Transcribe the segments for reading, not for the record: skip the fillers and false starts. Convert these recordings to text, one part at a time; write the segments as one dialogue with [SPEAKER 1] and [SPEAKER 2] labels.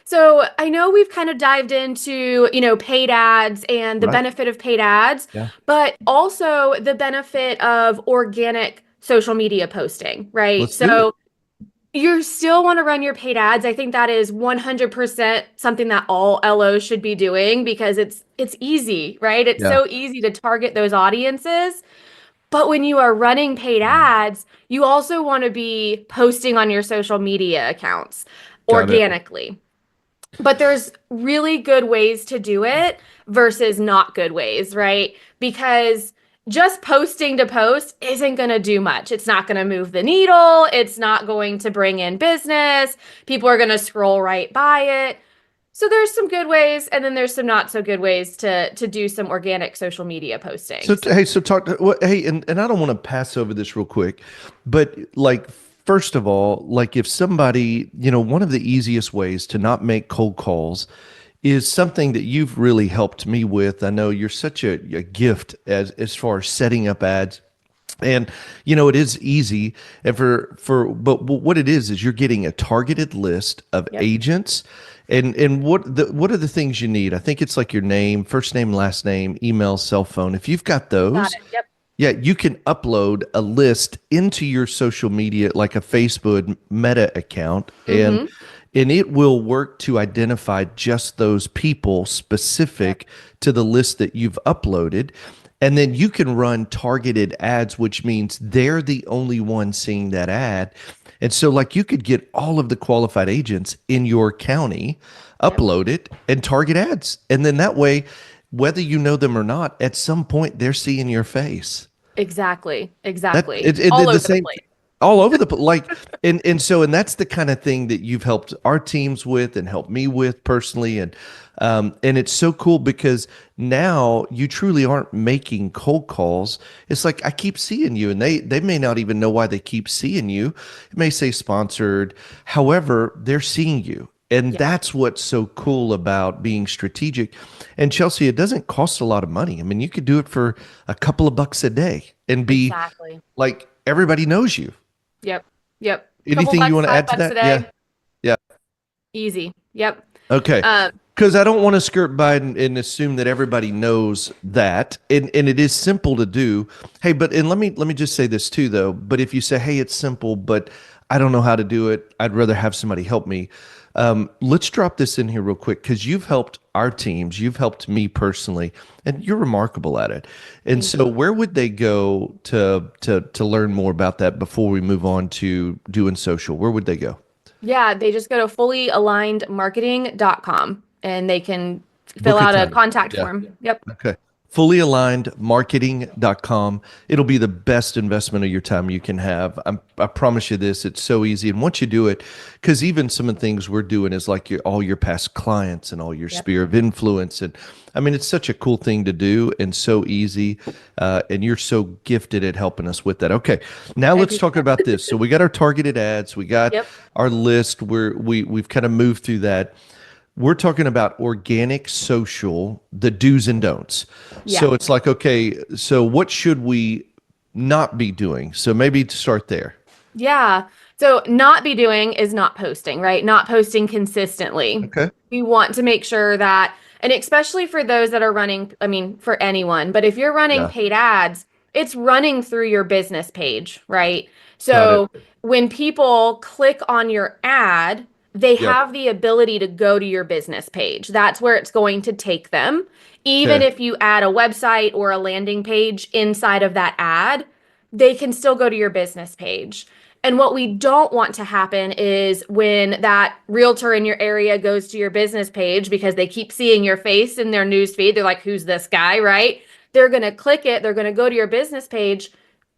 [SPEAKER 1] So I know we've kind of dived into, paid ads and the
[SPEAKER 2] Right.
[SPEAKER 1] benefit of paid ads,
[SPEAKER 2] Yeah.
[SPEAKER 1] but also the benefit of organic social media posting, right?
[SPEAKER 2] Let's do it.
[SPEAKER 1] So you still want to run your paid ads. I think that is 100% something that all LOs should be doing because it's easy, right? It's
[SPEAKER 2] Yeah.
[SPEAKER 1] so easy to target those audiences. But when you are running paid ads, you also want to be posting on your social media accounts
[SPEAKER 2] Got it.
[SPEAKER 1] organically. But there's really good ways to do it versus not good ways, right? Because just posting to post isn't going to do much. It's not going to move the needle. It's not going to bring in business. People are going to scroll right by it. So there's some good ways, and then there's some not so good ways to do some organic social media
[SPEAKER 2] So
[SPEAKER 1] postings.
[SPEAKER 2] hey, so talk to hey, and I don't want to pass over this real quick, but like first of all, like if somebody, one of the easiest ways to not make cold calls is something that you've really helped me with. I know you're such a gift as far as setting up ads. And it is easy, and but what it is you're getting a targeted list of
[SPEAKER 1] Yep.
[SPEAKER 2] agents, and what are the things you need? I think it's like your name, first name, last name, email, cell phone. If you've got
[SPEAKER 1] You got
[SPEAKER 2] those,
[SPEAKER 1] it. Yep.
[SPEAKER 2] yeah, you can upload a list into your social media, like a Facebook Meta account, and
[SPEAKER 1] Mm-hmm.
[SPEAKER 2] it will work to identify just those people
[SPEAKER 1] Yep.
[SPEAKER 2] specific to the list that you've uploaded. And then you can run targeted ads, which means they're the only one seeing that ad. And so, like, you could get all of the qualified agents in your county,
[SPEAKER 1] Yep.
[SPEAKER 2] upload it, and target ads. And then that way, whether you know them or not, at some point they're seeing your face.
[SPEAKER 1] Exactly.
[SPEAKER 2] That
[SPEAKER 1] Exactly.
[SPEAKER 2] it
[SPEAKER 1] All
[SPEAKER 2] did the
[SPEAKER 1] over the
[SPEAKER 2] same
[SPEAKER 1] place.
[SPEAKER 2] all over like, and that's the kind of thing that you've helped our teams with and helped me with personally. And it's so cool because now you truly aren't making cold calls. It's like I keep seeing you, and they may not even know why they keep seeing you. It may say sponsored, however, they're seeing you. And
[SPEAKER 1] Yep.
[SPEAKER 2] that's what's so cool about being strategic. And Chelsea, it doesn't cost a lot of money. I mean, you could do it for a couple of bucks a day and be
[SPEAKER 1] Exactly.
[SPEAKER 2] like everybody knows you.
[SPEAKER 1] Yep. Yep. Couple
[SPEAKER 2] Anything you
[SPEAKER 1] bucks,
[SPEAKER 2] want to
[SPEAKER 1] five
[SPEAKER 2] add to
[SPEAKER 1] bucks a
[SPEAKER 2] that? Yeah.
[SPEAKER 1] day.
[SPEAKER 2] Yeah.
[SPEAKER 1] Easy. Yep.
[SPEAKER 2] Okay.
[SPEAKER 1] Um,
[SPEAKER 2] Because I don't want to skirt by and assume that everybody knows that. And it is simple to do. Hey, but and let me just say this too though. But if you say, hey, it's simple, but I don't know how to do it, I'd rather have somebody help me. Let's drop this in here real quick because you've helped our teams, you've helped me personally, and you're remarkable at it. And
[SPEAKER 1] Thank
[SPEAKER 2] so
[SPEAKER 1] you.
[SPEAKER 2] where would they go to learn more about that before we move on to doing social? Where would they go?
[SPEAKER 1] Yeah, they just go to fullyalignedmarketing.com and they can fill
[SPEAKER 2] Book a
[SPEAKER 1] out a
[SPEAKER 2] time.
[SPEAKER 1] contact
[SPEAKER 2] Yeah.
[SPEAKER 1] form. Yep.
[SPEAKER 2] Okay. Fullyalignedmarketing.com. It'll be the best investment of your time you can have. I promise you this. It's so easy. And once you do it, because even some of the things we're doing is like all your past clients and all your
[SPEAKER 1] Yep.
[SPEAKER 2] sphere of influence. And I mean, it's such a cool thing to do and so easy. And you're so gifted at helping us with that. Okay. Now
[SPEAKER 1] I
[SPEAKER 2] let's
[SPEAKER 1] appreciate
[SPEAKER 2] talk
[SPEAKER 1] that.
[SPEAKER 2] about this. So we got our targeted ads, we got
[SPEAKER 1] Yep.
[SPEAKER 2] our list where we've kind of moved through that. We're talking about organic social, the do's and don'ts.
[SPEAKER 1] Yeah.
[SPEAKER 2] So it's like, okay, so what should we not be doing? So maybe to start there.
[SPEAKER 1] Yeah. So not be doing is not posting, right? Not posting consistently.
[SPEAKER 2] Okay.
[SPEAKER 1] We want to make sure that, and especially for those that are running, I mean, for anyone, but if you're running
[SPEAKER 2] Yeah.
[SPEAKER 1] paid ads, it's running through your business page, right?
[SPEAKER 2] Got it.
[SPEAKER 1] So when people click on your ad, they
[SPEAKER 2] Yep.
[SPEAKER 1] have the ability to go to your business page. That's where it's going to take them. Even
[SPEAKER 2] Okay.
[SPEAKER 1] if you add a website or a landing page inside of that ad, they can still go to your business page. And what we don't want to happen is when that realtor in your area goes to your business page because they keep seeing your face in their news feed, they're like, who's this guy, right? They're going to click it, they're going to go to your business page.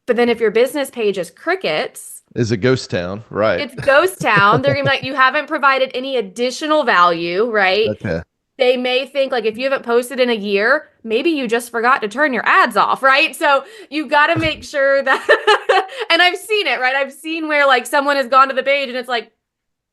[SPEAKER 1] But then if your business page is crickets,
[SPEAKER 2] Is a ghost town. Right.
[SPEAKER 1] it's ghost town. They're going to be like, you haven't provided any additional value, right?
[SPEAKER 2] Okay.
[SPEAKER 1] They may think like if you haven't posted in a year, maybe you just forgot to turn your ads off, right? So you got to make sure that, and I've seen it, right? I've seen where like someone has gone to the page and it's like,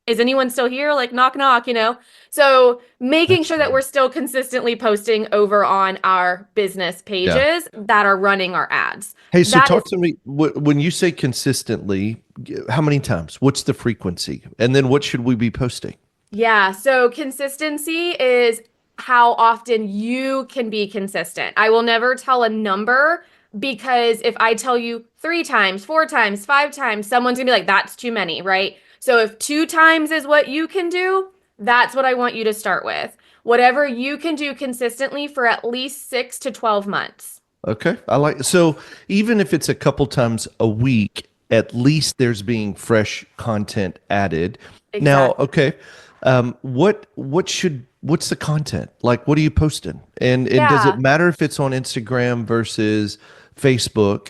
[SPEAKER 1] is anyone still here? Like knock, knock, you know? So making
[SPEAKER 2] That's
[SPEAKER 1] sure that
[SPEAKER 2] funny.
[SPEAKER 1] we're still consistently posting over on our business
[SPEAKER 2] Yeah.
[SPEAKER 1] pages that are running our ads.
[SPEAKER 2] Hey, so
[SPEAKER 1] That is
[SPEAKER 2] talk to me when you say consistently, how many times? What's the frequency? And then what should we be posting?
[SPEAKER 1] Yeah, so consistency is how often you can be consistent. I will never tell a number because if I tell you 3 times, 4 times, 5 times, someone's gonna be like, that's too many, right? So if 2 times is what you can do, that's what I want you to start with. Whatever you can do consistently for at least 6 to 12 months.
[SPEAKER 2] Okay. I like so even if it's a couple times a week, at least there's being fresh content added. Now,
[SPEAKER 1] Exactly.
[SPEAKER 2] okay. What's the content? Like what are you posting? And does it
[SPEAKER 1] Yeah.
[SPEAKER 2] matter if it's on Instagram versus Facebook?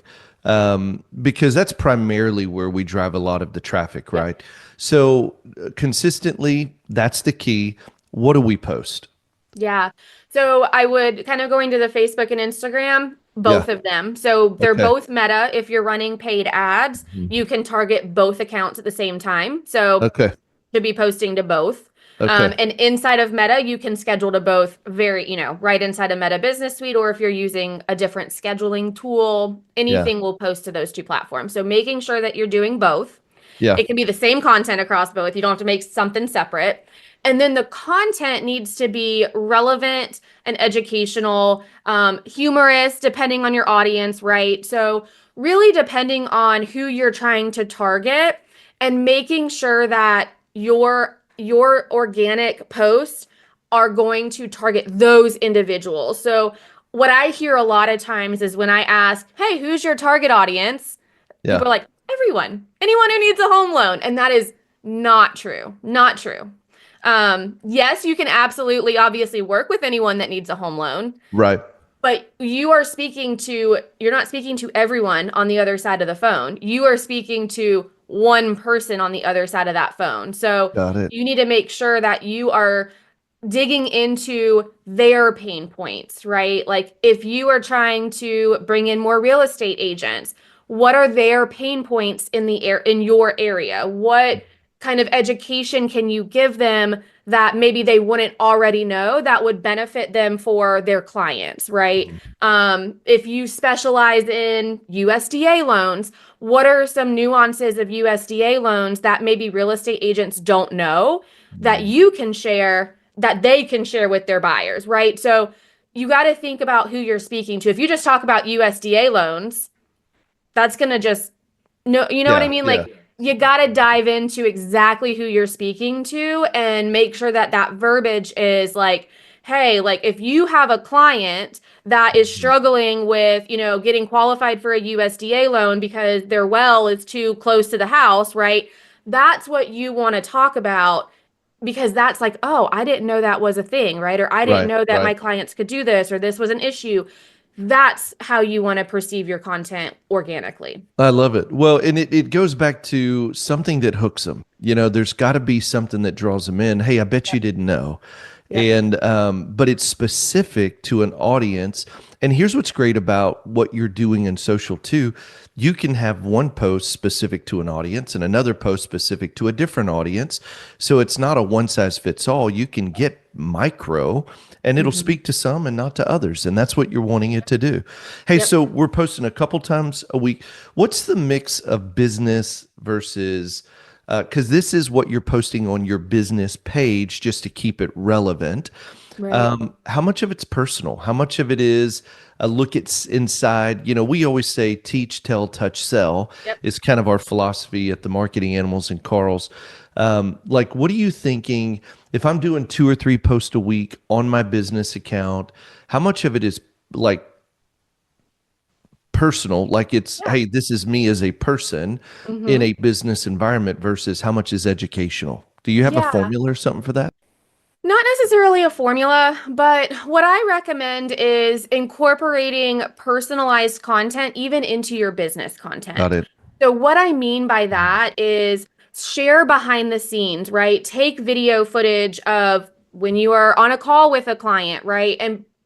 [SPEAKER 2] Because that's primarily where we drive a lot of the traffic,
[SPEAKER 1] Yep.
[SPEAKER 2] right? So consistently, that's the key. What do we post?
[SPEAKER 1] Yeah. So I would kind of going to the Facebook and Instagram,
[SPEAKER 2] Yeah.
[SPEAKER 1] both of them. So they're
[SPEAKER 2] Okay.
[SPEAKER 1] both Meta. If you're running paid ads, you
[SPEAKER 2] Mhm.
[SPEAKER 1] can target both accounts at the same time. So
[SPEAKER 2] Okay.
[SPEAKER 1] to be posting to both.
[SPEAKER 2] Okay.
[SPEAKER 1] And inside of Meta, you can schedule to both right inside of Meta Business Suite, or if you're using a different scheduling tool,
[SPEAKER 2] Yeah.
[SPEAKER 1] anything will post to those two platforms. So making sure that you're doing both.
[SPEAKER 2] Yeah.
[SPEAKER 1] It can be the same content across both. You don't have to make something separate. And then the content needs to be relevant and educational, humorous, depending on your audience, right? So, really depending on who you're trying to target and making sure that your organic posts are going to target those individuals. So, what I hear a lot of times is when I ask, "Hey, who's your target audience?"
[SPEAKER 2] Yeah.
[SPEAKER 1] People are like, everyone, anyone who needs a home loan. And that is not true. Not true. Yes, you can absolutely obviously work with anyone that needs a home loan,
[SPEAKER 2] Right.
[SPEAKER 1] but you're not speaking to everyone on the other side of the phone. You are speaking to one person on the other side of that phone. So
[SPEAKER 2] Got it.
[SPEAKER 1] you need to make sure that you are digging into their pain points, right? Like if you are trying to bring in more real estate agents, what are their pain points in your area? What kind of education can you give them that maybe they wouldn't already know that would benefit them for their clients, right? If you specialize in USDA loans, what are some nuances of USDA loans that maybe real estate agents don't know that
[SPEAKER 2] Mhm.
[SPEAKER 1] you can share that they can share with their buyers, right? So you got to think about who you're speaking to. If you just talk about USDA loans, that's going to just no, you know what I
[SPEAKER 2] Yeah.
[SPEAKER 1] mean?
[SPEAKER 2] Yeah.
[SPEAKER 1] Like you got to dive into exactly who you're speaking to and make sure that that verbiage is like, hey, like if you have a client that is
[SPEAKER 2] Mhm.
[SPEAKER 1] struggling with, getting qualified for a USDA loan because their well is too close to the house, right? That's what you want to talk about because that's like, oh, I didn't know that was a thing, right? Or I didn't
[SPEAKER 2] Right.
[SPEAKER 1] know that
[SPEAKER 2] Right.
[SPEAKER 1] my clients could do this or this was an issue. That's how you want to perceive your content organically.
[SPEAKER 2] I love it. Well, and it goes back to something that hooks them. There's got to be something that draws them in. Hey, I bet you
[SPEAKER 1] Yep.
[SPEAKER 2] didn't know.
[SPEAKER 1] Yep.
[SPEAKER 2] And but it's specific to an audience. And here's what's great about what you're doing in social too. You can have one post specific to an audience and another post specific to a different audience. So it's not a one size fits all. You can get micro and it'll
[SPEAKER 1] Mhm.
[SPEAKER 2] speak to some and not to others. And that's what you're wanting it to do. Hey,
[SPEAKER 1] Yep.
[SPEAKER 2] so we're posting a couple times a week. What's the mix of business versus because this is what you're posting on your business page just to keep it relevant.
[SPEAKER 1] Right.
[SPEAKER 2] How much of it's personal? How much of it is a look at inside? We always say teach, tell, touch, sell
[SPEAKER 1] Yep.
[SPEAKER 2] is kind of our philosophy at the Marketing Animals and Carl's. Like, what are you thinking if I'm doing 2 or 3 posts a week on my business account? How much of it is like personal, like it's,
[SPEAKER 1] Yeah.
[SPEAKER 2] hey, this is me as a person in
[SPEAKER 1] Hmm.
[SPEAKER 2] a business environment versus how much is educational? Do you have a
[SPEAKER 1] Yeah.
[SPEAKER 2] formula or something for that?
[SPEAKER 1] Not necessarily a formula, but what I recommend is incorporating personalized content even into your business
[SPEAKER 2] Got
[SPEAKER 1] content.
[SPEAKER 2] it.
[SPEAKER 1] So, what I mean by that is share behind the scenes, right? Take video footage of when you are on a call with a client, right?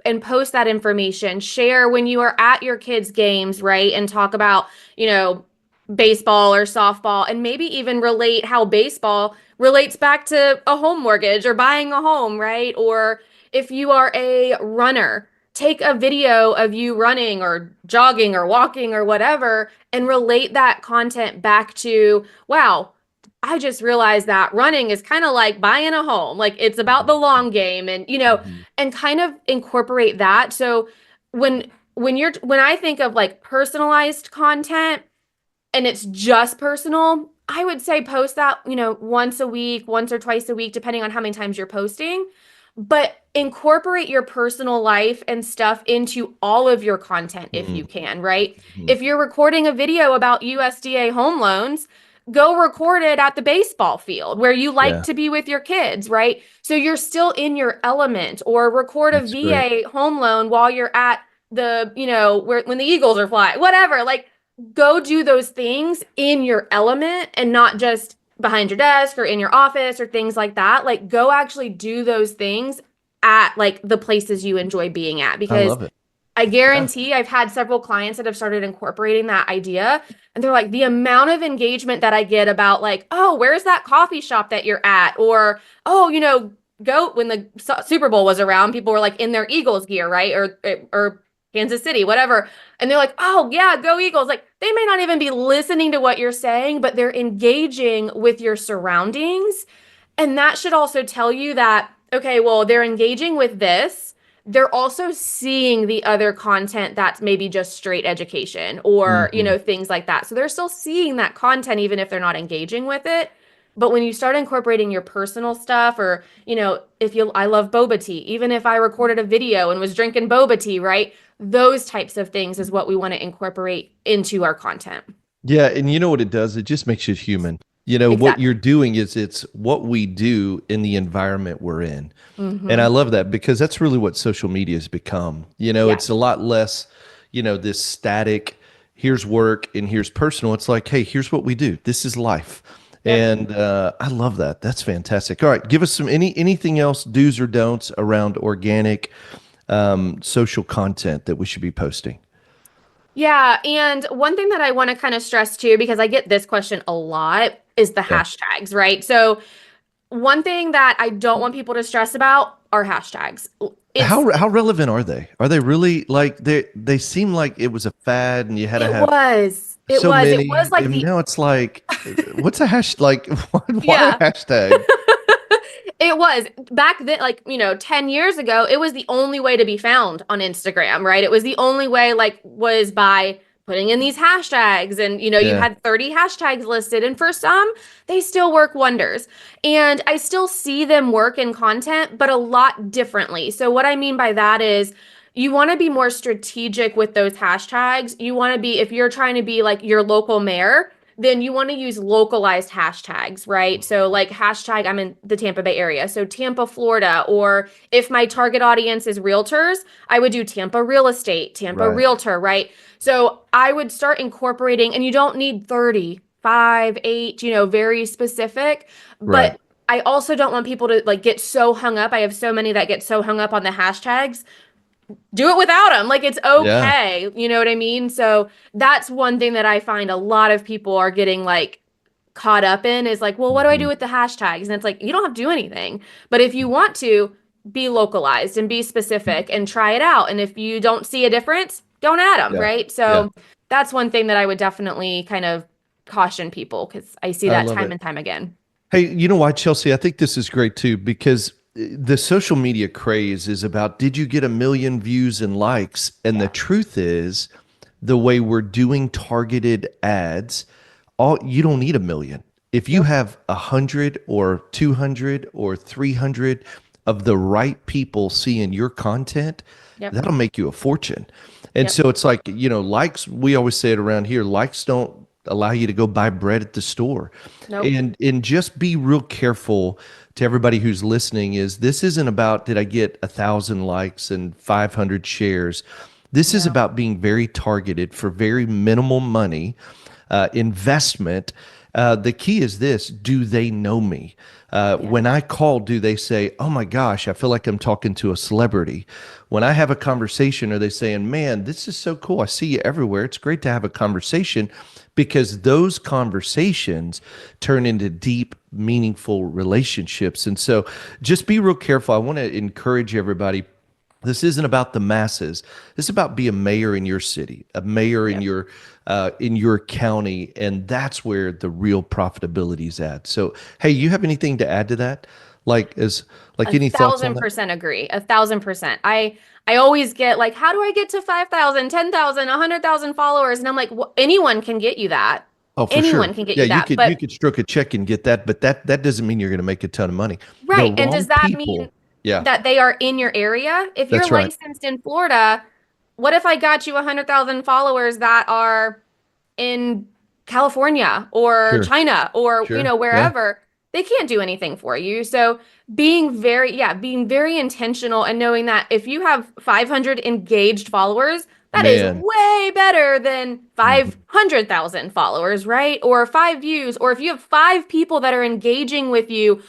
[SPEAKER 1] And post that information. Share when you are at your kids' games, right? And talk about, you know, baseball or softball and maybe even relate how baseball relates back to a home mortgage or buying a home, right? Or if you are a runner, take a video of you running or jogging or walking or whatever and relate that content back to, wow, I just realized that running is kind of like buying a home. Like it's about the long game and
[SPEAKER 2] Mhm.
[SPEAKER 1] and kind of incorporate that. So when I think of like personalized content and it's just personal, I would say post that, once a week, once or twice a week, depending on how many times you're posting. But incorporate your personal life and stuff into all of your content if you can, right?
[SPEAKER 2] Mhm.
[SPEAKER 1] If you're recording a video about USDA home loans, go record it at the baseball field where you like
[SPEAKER 2] Yeah,
[SPEAKER 1] to be with your kids, right? So you're still in your element, or record a
[SPEAKER 2] that's great.
[SPEAKER 1] VA home loan while you're at where when the Eagles are flying, whatever. Like go do those things in your element and not just behind your desk or in your office or things like that. Like go actually do those things at like the places you enjoy being at,
[SPEAKER 2] I
[SPEAKER 1] because
[SPEAKER 2] love it.
[SPEAKER 1] I
[SPEAKER 2] Yeah.
[SPEAKER 1] guarantee I've had several clients that have started incorporating that idea. And they're like, the amount of engagement that I get about, like, oh, where's that coffee shop that you're at? Or, oh, go when the Super Bowl was around, people were like in their Eagles gear, right? Or Kansas City, whatever. And they're like, oh, yeah, go Eagles. Like, they may not even be listening to what you're saying, but they're engaging with your surroundings. And that should also tell you that, okay, well, they're engaging with this. They're also seeing the other content that's maybe just straight education or,
[SPEAKER 2] Hmm.
[SPEAKER 1] things like that. So they're still seeing that content even if they're not engaging with it. But when you start incorporating your personal stuff, or, I love boba tea, even if I recorded a video and was drinking boba tea, right? Those types of things is what we want to incorporate into our content.
[SPEAKER 2] Yeah, and you know what it does? It just makes you human. You know, what
[SPEAKER 1] Exactly.
[SPEAKER 2] you're doing is it's what we do in the environment we're in. And I
[SPEAKER 1] Mm-hmm.
[SPEAKER 2] love that because that's really what social media has become. You know,
[SPEAKER 1] Yeah.
[SPEAKER 2] it's a lot less, this static, here's work and here's personal. It's like, hey, here's what we do. This is life.
[SPEAKER 1] Yep.
[SPEAKER 2] And I love that. That's fantastic. All right, give us anything else, do's or don'ts around organic social content that we should be posting.
[SPEAKER 1] Yeah, and one thing that I want to kind of stress too, because I get this question a lot, is the
[SPEAKER 2] Yeah.
[SPEAKER 1] hashtags, right? So, one thing that I don't want people to stress about are hashtags. It's
[SPEAKER 2] How relevant are they? Are they really like they seem like it was a fad and you had to
[SPEAKER 1] it
[SPEAKER 2] have
[SPEAKER 1] was it
[SPEAKER 2] so
[SPEAKER 1] was it was
[SPEAKER 2] many
[SPEAKER 1] like
[SPEAKER 2] and
[SPEAKER 1] the
[SPEAKER 2] now it's like what's a hash like why a
[SPEAKER 1] yeah.
[SPEAKER 2] hashtag?
[SPEAKER 1] It was back then, like, 10 years ago, it was the only way to be found on Instagram, right? It was the only way, like, was by putting in these hashtags. And, you
[SPEAKER 2] Yeah.
[SPEAKER 1] had 30 hashtags listed. And for some, they still work wonders. And I still see them work in content, but a lot differently. So, what I mean by that is, you want to be more strategic with those hashtags. You want to be, if you're trying to be like your local mayor, then you want to use localized hashtags, right? So, like hashtag, I'm in the Tampa Bay area. So, Tampa, Florida, or if my target audience is realtors, I would do Tampa real estate, Tampa
[SPEAKER 2] Right.
[SPEAKER 1] realtor, right? So, I would start incorporating, and you don't need 30, 5, 8, very specific.
[SPEAKER 2] Right.
[SPEAKER 1] But I also don't want people to like get so hung up. I have so many that get so hung up on the hashtags, do it without them. Like it's
[SPEAKER 2] Yeah.
[SPEAKER 1] okay. You know what I mean? So that's one thing that I find a lot of people are getting like caught up in is like, well, what do I do
[SPEAKER 2] Mhm.
[SPEAKER 1] with the hashtags? And it's like, you don't have to do anything. But if you want to, be localized and be specific and try it out. And if you don't see a difference, don't add them,
[SPEAKER 2] Yeah.
[SPEAKER 1] right?
[SPEAKER 2] Yeah.
[SPEAKER 1] So that's one thing that I would definitely kind of caution people because I see
[SPEAKER 2] I
[SPEAKER 1] that
[SPEAKER 2] love
[SPEAKER 1] time
[SPEAKER 2] it.
[SPEAKER 1] and time again.
[SPEAKER 2] Hey, you know why, Chelsea? I think this is great too because the social media craze is about did you get a million views and likes? And the
[SPEAKER 1] Yeah.
[SPEAKER 2] truth is, the way we're doing targeted ads, all you don't need a million. If you
[SPEAKER 1] Nope.
[SPEAKER 2] have 100 or 200 or 300 of the right people seeing your content,
[SPEAKER 1] Yep.
[SPEAKER 2] that'll make you a fortune. And
[SPEAKER 1] Yep.
[SPEAKER 2] so it's like, likes, we always say it around here, likes don't allow you to go buy bread at the store.
[SPEAKER 1] Nope.
[SPEAKER 2] And just be real careful to everybody who's listening is this isn't about did I get 1,000 likes and 500 shares. This is
[SPEAKER 1] No.
[SPEAKER 2] about being very targeted for very minimal money investment. The key is this: do they know me?
[SPEAKER 1] Yeah.
[SPEAKER 2] When I call, do they say, "Oh my gosh, I feel like I'm talking to a celebrity"? When I have a conversation, are they saying, "Man, this is so cool. I see you everywhere. It's great to have a conversation," because those conversations turn into deep, meaningful relationships. And so, just be real careful. I want to encourage everybody This isn't about the masses. This is about be a mayor in your city, a mayor in your county, and that's where the real profitability is at. So, hey, you have anything to add to that? Like, as like
[SPEAKER 1] A
[SPEAKER 2] any thoughts on
[SPEAKER 1] thousand
[SPEAKER 2] that?
[SPEAKER 1] percent agree. 1,000%. I always get like, how do I get to 5,000, 10,000, 100,000 followers? And I'm like, anyone can get you that.
[SPEAKER 2] Oh, for
[SPEAKER 1] Anyone
[SPEAKER 2] sure.
[SPEAKER 1] can get
[SPEAKER 2] Yeah,
[SPEAKER 1] you that.
[SPEAKER 2] you
[SPEAKER 1] But
[SPEAKER 2] could stroke a check and get that, but that doesn't mean you're going to make a ton of money. The
[SPEAKER 1] right. And
[SPEAKER 2] wrong
[SPEAKER 1] does that mean
[SPEAKER 2] people. Yeah,
[SPEAKER 1] that they are in your area? If you're
[SPEAKER 2] that's right.
[SPEAKER 1] licensed in Florida, what if I got you 100,000 followers that are in California or
[SPEAKER 2] Sure.
[SPEAKER 1] China or,
[SPEAKER 2] Sure. Yeah.
[SPEAKER 1] wherever? They can't do anything for you. So being very intentional and knowing that if you have 500 engaged followers, that is
[SPEAKER 2] Man.
[SPEAKER 1] way better than
[SPEAKER 2] Mhm.
[SPEAKER 1] 500,000 followers, right? Or 5 views, or if you have 5 people that are engaging with you,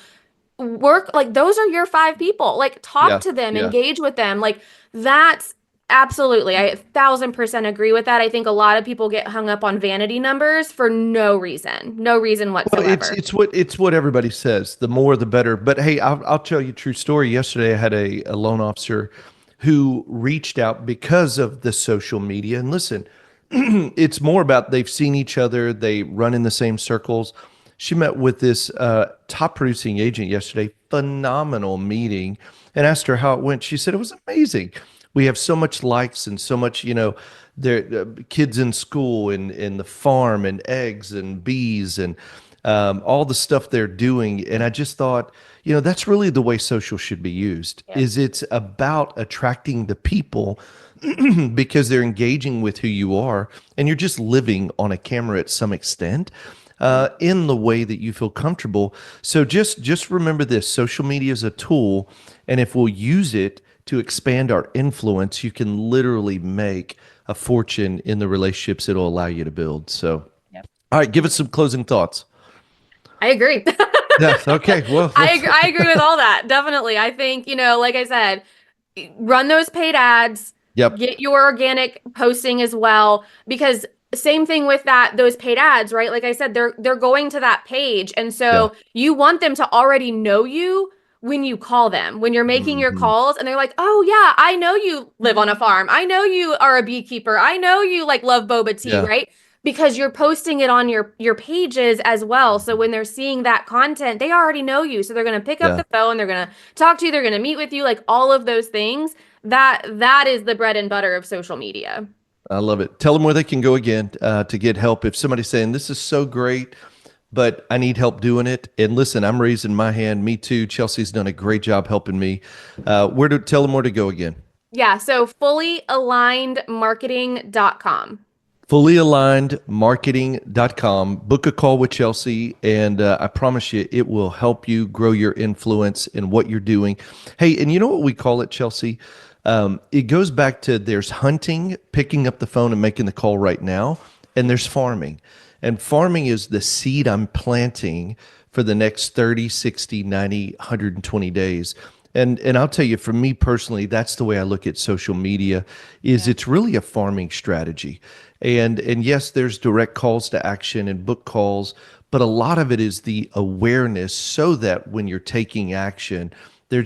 [SPEAKER 1] work like those are your 5 people. Like talk
[SPEAKER 2] Yeah.
[SPEAKER 1] to them,
[SPEAKER 2] Yeah.
[SPEAKER 1] engage with them. Like that's absolutely, I 1,000% agree with that. I think a lot of people get hung up on vanity numbers for no reason
[SPEAKER 2] Well,
[SPEAKER 1] whatsoever.
[SPEAKER 2] it's what everybody says. The more, the better. But hey, I'll tell you a true story. Yesterday, I had a loan officer who reached out because of the social media. And listen, it's more about they've seen each other. They run in the same circles. She met with this top producing agent yesterday. Phenomenal meeting, and asked her how it went. She said it was amazing. We have so much likes and so much, their kids in school and the farm and eggs and bees and all the stuff they're doing. And I just thought, that's really the way social should be used.
[SPEAKER 1] Yep.
[SPEAKER 2] Is it's about attracting the people because they're engaging with who you are, and you're just living on a camera at some extent. In the way that you feel comfortable. So just remember this: social media is a tool, and if we'll use it to expand our influence, you can literally make a fortune in the relationships it'll allow you to build. So,
[SPEAKER 1] Yep.
[SPEAKER 2] all right, give us some closing thoughts.
[SPEAKER 1] I agree.
[SPEAKER 2] Yes. Okay. Well,
[SPEAKER 1] I agree with all that. Definitely. I think, like I said, run those paid ads,
[SPEAKER 2] yep.
[SPEAKER 1] get your organic posting as well, because same thing with those paid ads, right? Like I said, they're going to that page. And
[SPEAKER 2] Yeah.
[SPEAKER 1] so you want them to already know you when you call them, when you're making your
[SPEAKER 2] Mhm.
[SPEAKER 1] calls and they're like, "Oh yeah, I know you live on a farm. I know you are a beekeeper. I know you like love boba tea,"
[SPEAKER 2] Yeah.
[SPEAKER 1] right? Because you're posting it on your pages as well. So when they're seeing that content, they already know you. So they're going to pick up
[SPEAKER 2] Yeah.
[SPEAKER 1] the phone, they're going to talk to you, they're going to meet with you, like all of those things. That is the bread and butter of social media.
[SPEAKER 2] I love it. Tell them where they can go again to get help. If somebody's saying this is so great, but I need help doing it. And listen, I'm raising my hand. Me too. Chelsea's done a great job helping me. Where to tell them where to go again?
[SPEAKER 1] Yeah, so fullyalignedmarketing.com.
[SPEAKER 2] Fullyalignedmarketing.com. Book a call with Chelsea, and I promise you, it will help you grow your influence in what you're doing. Hey, and you know what we call it, Chelsea? It goes back to there's hunting, picking up the phone and making the call right now, and there's farming. And farming is the seed I'm planting for the next 30, 60, 90, 120 days. And I'll tell you, for me personally, that's the way I look at social media is
[SPEAKER 1] Yeah.
[SPEAKER 2] it's really a farming strategy. And yes, there's direct calls to action and book calls, but a lot of it is the awareness so that when you're taking action, they're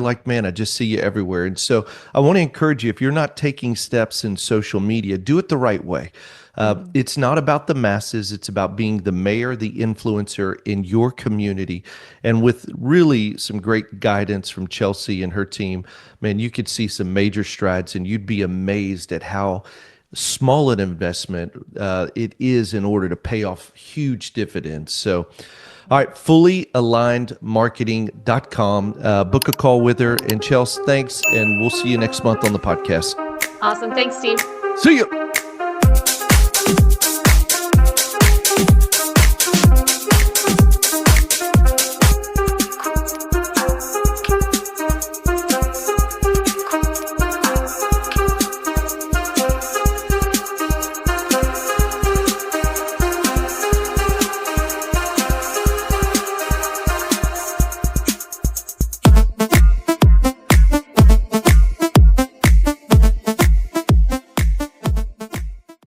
[SPEAKER 2] like, man, I just see you everywhere. And so I want to encourage you, if you're not taking steps in social media, do it the right way.
[SPEAKER 1] Mhm.
[SPEAKER 2] It's not about the masses. It's about being the mayor, the influencer in your community. And with really some great guidance from Chelsea and her team, man, you could see some major strides and you'd be amazed at how small an investment it is in order to pay off huge dividends. So, all right, fullyalignedmarketing.com. Book a call with her. And Chelsea, thanks. And we'll see you next month on the podcast.
[SPEAKER 1] Awesome. Thanks, Steve.
[SPEAKER 2] See you.